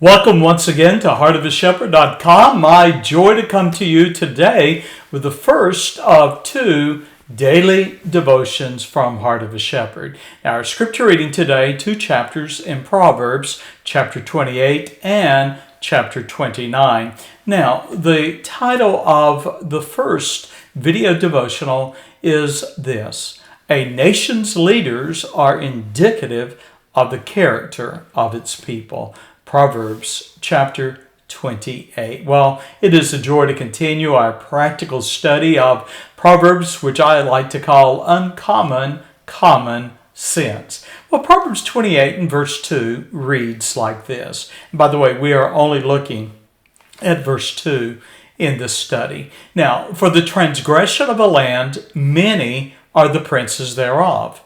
Welcome once again to heartofashepherd.com. My joy to come to you today with the first of two daily devotions from Heart of a Shepherd. Now, our scripture reading today, two chapters in Proverbs, chapter 28 and chapter 29. Now, the title of the first video devotional is this: A nation's leaders are indicative of the character of its people. Proverbs chapter 28. Well, it is a joy to continue our practical study of Proverbs, which I like to call uncommon common sense. Well, Proverbs 28 and verse 2 reads like this. And by the way, we are only looking at verse 2 in this study. Now, for the transgression of a land, many are the princes thereof.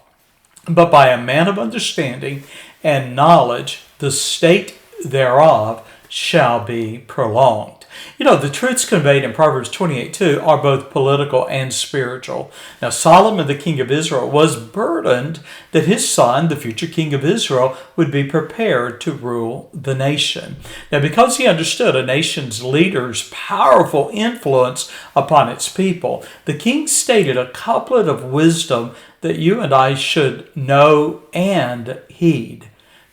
But by a man of understanding and knowledge, the state thereof shall be prolonged. You know, the truths conveyed in Proverbs 28:2 are both political and spiritual. Now, Solomon, the king of Israel, was burdened that his son, the future king of Israel, would be prepared to rule the nation. Now, because he understood a nation's leader's powerful influence upon its people, the king stated a couplet of wisdom that you and I should know and heed.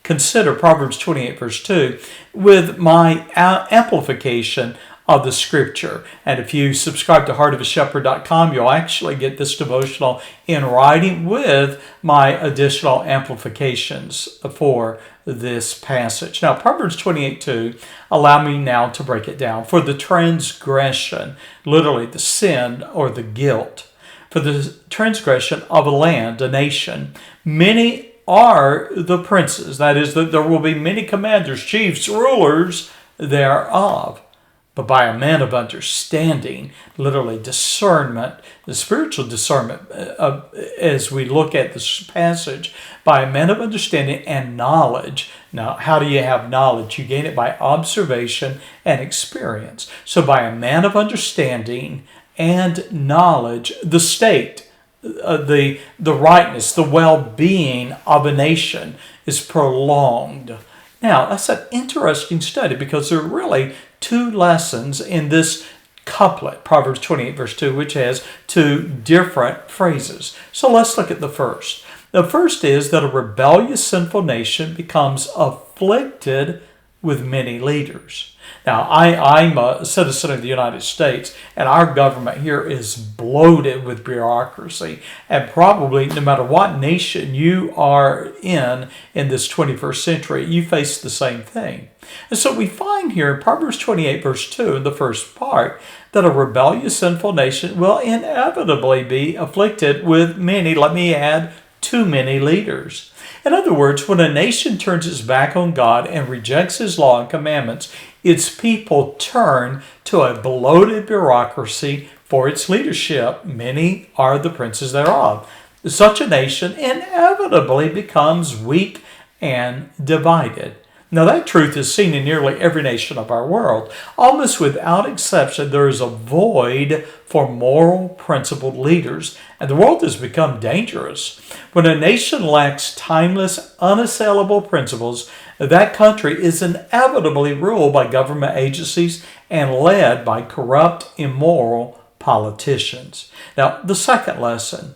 Consider Proverbs 28 verse 2 with my amplification of the scripture. And if you subscribe to heartofashepherd.com, you'll actually get this devotional in writing with my additional amplifications for this passage. Now, Proverbs 28:2, allow me now to break it down. For the transgression, literally the sin or the guilt, for the transgression of a land, a nation, many are the princes. That is, that there will be many commanders, chiefs, rulers thereof. But by a man of understanding, literally discernment, the spiritual discernment, as we look at this passage, by a man of understanding and knowledge. Now, how do you have knowledge? You gain it by observation and experience. So by a man of understanding and knowledge, the state, the rightness, the well-being of a nation is prolonged. Now, that's an interesting study because there are really two lessons in this couplet, Proverbs 28 verse 2, which has two different phrases. So let's look at the first. The first is that a rebellious, sinful nation becomes afflicted with many leaders. Now, I'm a citizen of the United States, and our government here is bloated with bureaucracy. And probably, no matter what nation you are in this 21st century, you face the same thing. And so we find here in Proverbs 28, verse 2, in the first part, that a rebellious, sinful nation will inevitably be afflicted with many, let me add, too many leaders. In other words, when a nation turns its back on God and rejects His law and commandments, its people turn to a bloated bureaucracy for its leadership. Many are the princes thereof. Such a nation inevitably becomes weak and divided. Now, that truth is seen in nearly every nation of our world. Almost without exception, there is a void for moral, principled leaders, and the world has become dangerous. When a nation lacks timeless, unassailable principles, that country is inevitably ruled by government agencies and led by corrupt, immoral politicians. Now, the second lesson.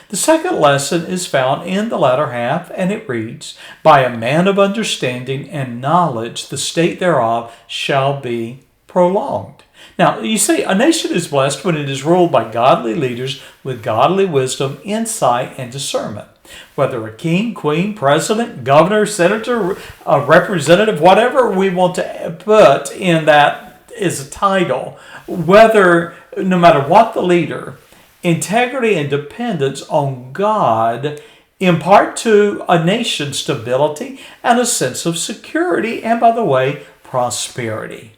The second lesson is found in the latter half, and it reads, by a man of understanding and knowledge, the state thereof shall be prolonged. Now, you see, a nation is blessed when it is ruled by godly leaders with godly wisdom, insight, and discernment. Whether a king, queen, president, governor, senator, a representative, whatever we want to put in that is a title, no matter what the leader, integrity and dependence on God impart to a nation stability and a sense of security and, by the way, prosperity.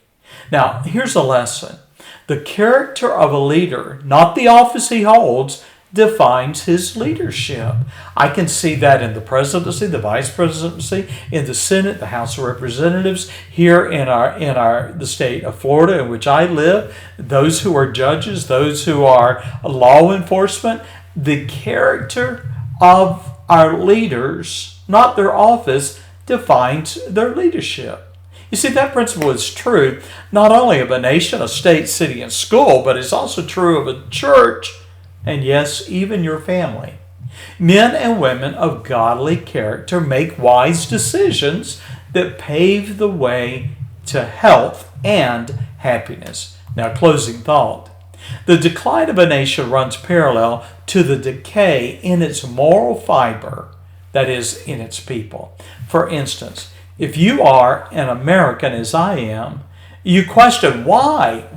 Now, here's a lesson. The character of a leader, not the office he holds, defines his leadership. I can see that in the presidency, the vice presidency, in the Senate, the House of Representatives, here in the state of Florida in which I live, those who are judges, those who are law enforcement. The character of our leaders, not their office, defines their leadership. You see, that principle is true not only of a nation, a state, city, and school, but it's also true of a church and, yes, even your family. Men and women of godly character make wise decisions that pave the way to health and happiness. Now, closing thought. The decline of a nation runs parallel to the decay in its moral fiber, that is, in its people. For instance, if you are an American, as I am, you question why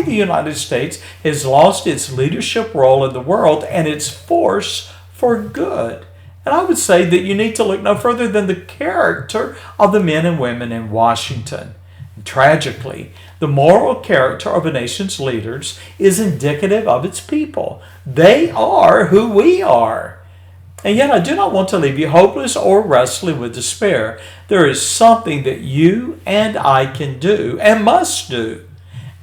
the United States has lost its leadership role in the world and its force for good. And I would say that you need to look no further than the character of the men and women in Washington. Tragically, the moral character of a nation's leaders is indicative of its people. They are who we are. And yet I do not want to leave you hopeless or wrestling with despair. There is something that you and I can do and must do.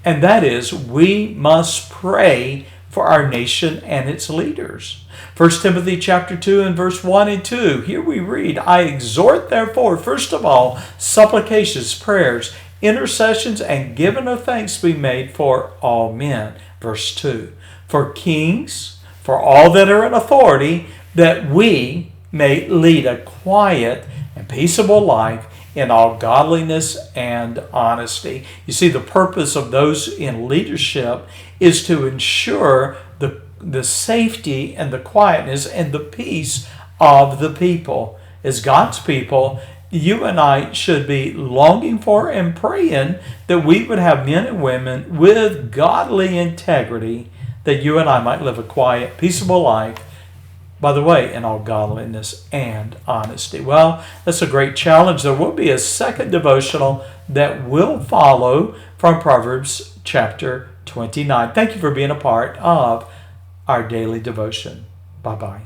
And that is, we must pray for our nation and its leaders. 1 Timothy chapter 2 and verse 1 and 2. Here we read, I exhort therefore, first of all, supplications, prayers, intercessions, and giving of thanks be made for all men. Verse 2. For kings, for all that are in authority, that we may lead a quiet and peaceable life in all godliness and honesty. You see, the purpose of those in leadership is to ensure the safety and the quietness and the peace of the people. As God's people, you and I should be longing for and praying that we would have men and women with godly integrity, that you and I might live a quiet, peaceable life, by the way, in all godliness and honesty. Well, that's a great challenge. There will be a second devotional that will follow from Proverbs chapter 29. Thank you for being a part of our daily devotion. Bye-bye.